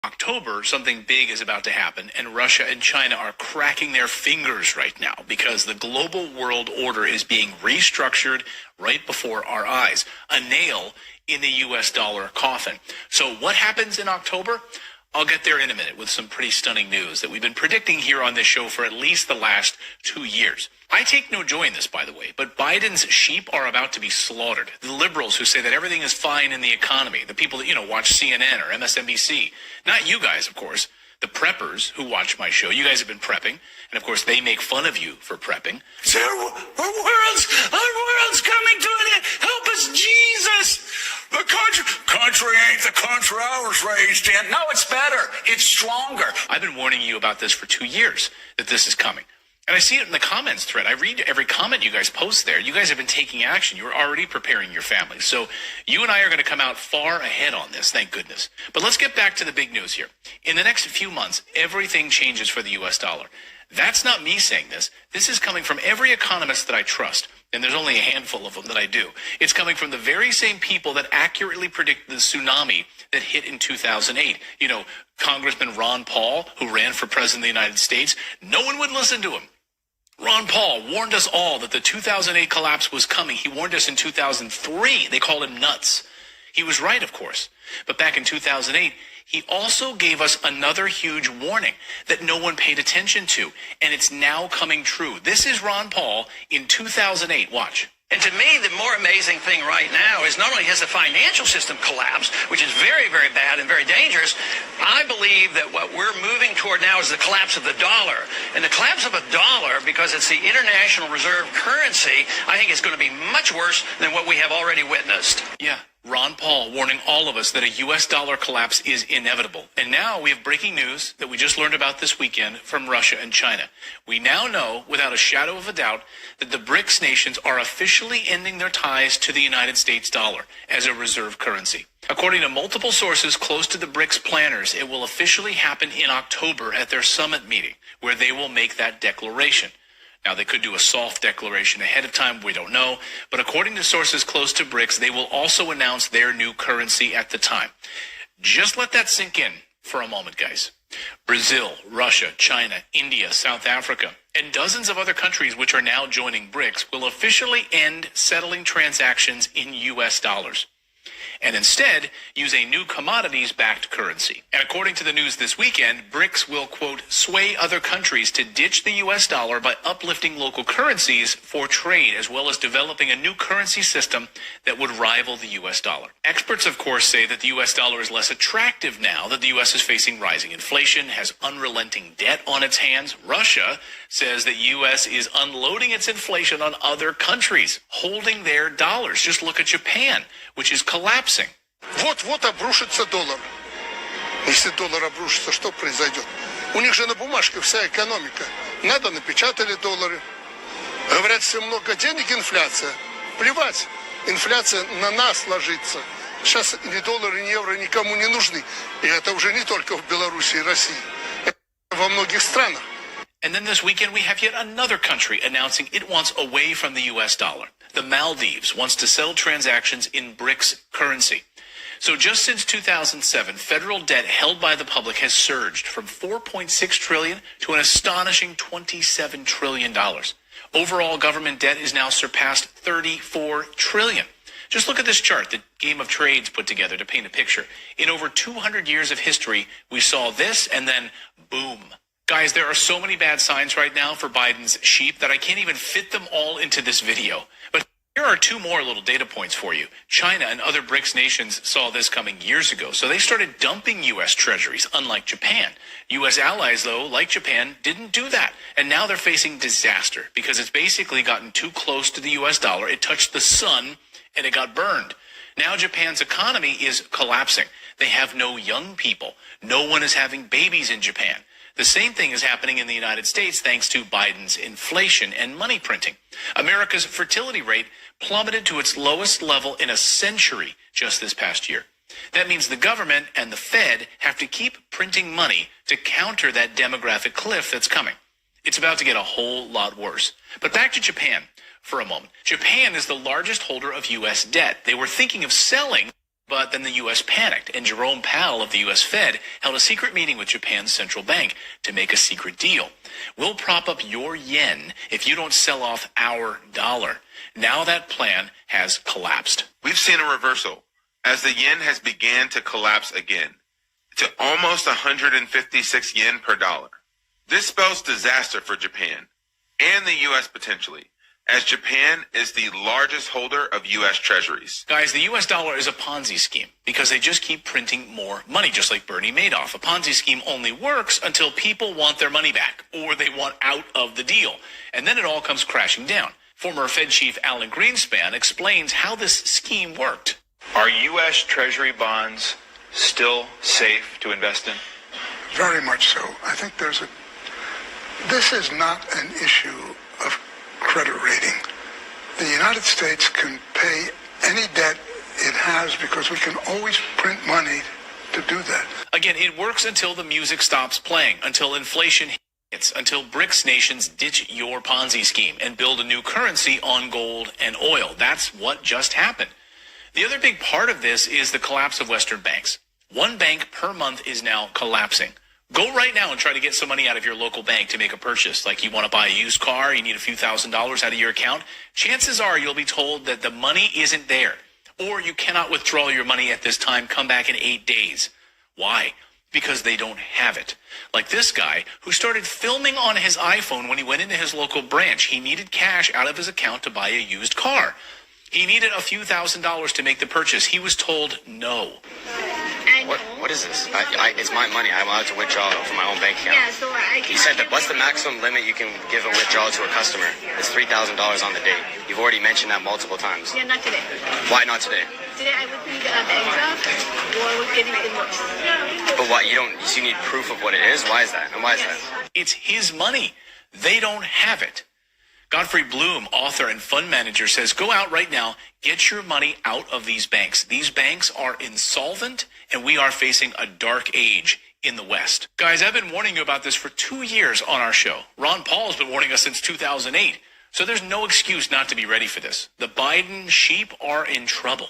October, something big is about to happen, and Russia and China are cracking their fingers right now because the global world order is being restructured right before our eyes. A nail in the U.S. dollar coffin. So what happens in October? I'll get there in a minute with some pretty stunning news that we've been predicting here on this show for at least the last 2 years. I take no joy in this, by the way, but Biden's sheep are about to be slaughtered. The liberals who say that everything is fine in the economy, the people that, watch CNN or MSNBC, not you guys, of course, the preppers who watch my show. You guys have been prepping, and of course they make fun of you for prepping. Our world's coming to an end. Help us, Jesus! The country ain't the country I was raised in. No, it's better. It's stronger. I've been warning you about this for 2 years, that this is coming. And I see it in the comments thread. I read every comment you guys post there. You guys have been taking action. You're already preparing your families. So you and I are going to come out far ahead on this, thank goodness. But let's get back to the big news here. In the next few months, everything changes for the U.S. dollar. That's not me saying this. This is coming from every economist that I trust. And there's only a handful of them that I do. It's coming from the very same people that accurately predicted the tsunami that hit in 2008. Congressman Ron Paul, who ran for president of the United States, no one would listen to him. Ron Paul warned us all that the 2008 collapse was coming. He warned us in 2003. They called him nuts. He was right, of course. But back in 2008, he also gave us another huge warning that no one paid attention to, and it's now coming true. This is Ron Paul in 2008. Watch. And to me, the more amazing thing right now is not only has the financial system collapsed, which is very, very bad and very dangerous, I believe that what we're moving toward now is the collapse of the dollar. And the collapse of a dollar, because it's the international reserve currency, I think is going to be much worse than what we have already witnessed. Yeah. Ron Paul warning all of us that a U.S. dollar collapse is inevitable. And now we have breaking news that we just learned about this weekend from Russia and China. We now know, without a shadow of a doubt, that the BRICS nations are officially ending their ties to the United States dollar as a reserve currency. According to multiple sources close to the BRICS planners, it will officially happen in October at their summit meeting, where they will make that declaration. Now, they could do a soft declaration ahead of time, we don't know, but according to sources close to BRICS, they will also announce their new currency at the time. Just let that sink in for a moment, guys. Brazil, Russia, China, India, South Africa, and dozens of other countries which are now joining BRICS will officially end settling transactions in U.S. dollars, and instead use a new commodities-backed currency. And according to the news this weekend, BRICS will, quote, sway other countries to ditch the U.S. dollar by uplifting local currencies for trade, as well as developing a new currency system that would rival the U.S. dollar. Experts, of course, say that the U.S. dollar is less attractive now that the U.S. is facing rising inflation, has unrelenting debt on its hands. Russia says that U.S. is unloading its inflation on other countries, holding their dollars. Just look at Japan, which is collapsing. Вот-вот обрушится доллар. Если доллар обрушится, что произойдет? У них же на бумажке вся экономика. Надо, напечатали доллары. Говорят, все много денег, инфляция. Плевать, инфляция на нас ложится. Сейчас ни доллары, ни евро никому не нужны. И это уже не только в Беларуси и России. Это во многих странах. And then this weekend, we have yet another country announcing it wants away from the U.S. dollar. The Maldives wants to settle transactions in BRICS currency. So just since 2007, federal debt held by the public has surged from $4.6 trillion to an astonishing $27 trillion. Overall government debt is now surpassed $34 trillion. Just look at this chart that Game of Trades put together to paint a picture. In over 200 years of history, we saw this and then boom. Guys, there are so many bad signs right now for Biden's sheep that I can't even fit them all into this video. But here are two more little data points for you. China and other BRICS nations saw this coming years ago, so they started dumping U.S. treasuries, unlike Japan. U.S. allies, though, like Japan, didn't do that. And now they're facing disaster because it's basically gotten too close to the U.S. dollar. It touched the sun and it got burned. Now Japan's economy is collapsing. They have no young people. No one is having babies in Japan. The same thing is happening in the United States thanks to Biden's inflation and money printing. America's fertility rate plummeted to its lowest level in a century just this past year. That means the government and the Fed have to keep printing money to counter that demographic cliff that's coming. It's about to get a whole lot worse. But back to Japan for a moment. Japan is the largest holder of U.S. debt. They were thinking of selling But then the U.S. panicked, and Jerome Powell of the U.S. Fed held a secret meeting with Japan's central bank to make a secret deal. We'll prop up your yen if you don't sell off our dollar. Now that plan has collapsed. We've seen a reversal as the yen has began to collapse again to almost 156 yen per dollar. This spells disaster for Japan and the U.S. potentially, as Japan is the largest holder of U.S. treasuries. Guys, the U.S. dollar is a Ponzi scheme because they just keep printing more money, just like Bernie Madoff. A Ponzi scheme only works until people want their money back or they want out of the deal. And then it all comes crashing down. Former Fed Chief Alan Greenspan explains how this scheme worked. Are U.S. Treasury bonds still safe to invest in? Very much so. I think this is not an issue of credit rating. The United States can pay any debt it has because we can always print money to do that. Again, it works until the music stops playing, until inflation hits, until BRICS nations ditch your Ponzi scheme and build a new currency on gold and oil. That's what just happened. The other big part of this is the collapse of Western banks. One bank per month is now collapsing. Go right now and try to get some money out of your local bank to make a purchase. Like you want to buy a used car, you need a few $1,000s out of your account. Chances are you'll be told that the money isn't there. Or you cannot withdraw your money at this time, come back in 8 days. Why? Because they don't have it. Like this guy who started filming on his iPhone when he went into his local branch. He needed cash out of his account to buy a used car. He needed a few $1,000s to make the purchase. He was told no. What is this? It's my money. I'm allowed to withdraw from my own bank account. Yeah, so You said that what's the maximum limit you can give a withdrawal to a customer? It's $3,000 on the date. You've already mentioned that multiple times. Yeah, not today. Why not today? Today I would need the extra or we're getting the invoice. But what, you need proof of what it is? Why is that? And why is that? It's his money. They don't have it. Godfrey Bloom, author and fund manager, says, go out right now, get your money out of these banks. These banks are insolvent, and we are facing a dark age in the West. Guys, I've been warning you about this for 2 years on our show. Ron Paul's been warning us since 2008. So there's no excuse not to be ready for this. The Biden sheep are in trouble.